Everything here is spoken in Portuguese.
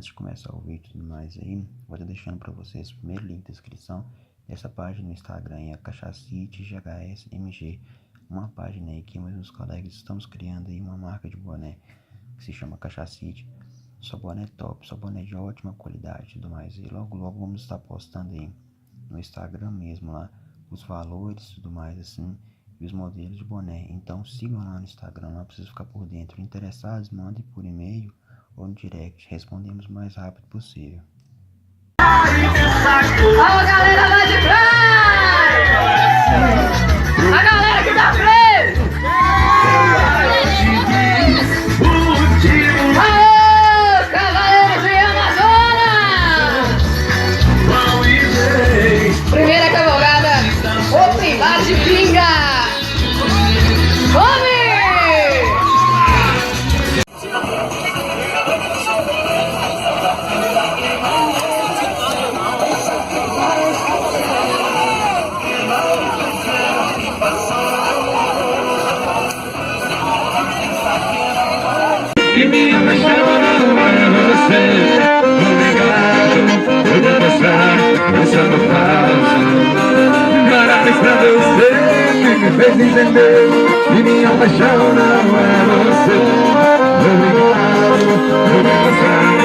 antes de começar o vídeo e tudo mais aí, vou estar deixando para vocês o primeiro link da descrição dessa página no Instagram, é a Cachacite GHSMG, uma página aí que eu e meus colegas estamos criando aí uma marca de boné que se chama Cachacite. Só boné top, só boné de ótima qualidade e tudo mais. E logo vamos estar postando aí no Instagram mesmo lá os valores e tudo mais assim, e os modelos de boné. Então sigam lá no Instagram, lá pra vocês ficar por dentro. Interessados, mandem por e-mail ou no direct, respondemos o mais rápido possível. Alô, galera lá de trás! A galera que tá frente! Aô, cavaleiros de Amazonas! Primeira cavalgada, Openpinga! Come! Que me apaixona é você. Obrigado, eu vou mostrar essa não parabéns pra você que me fez entender. Que me apaixona é você. Obrigado, eu vou mostrar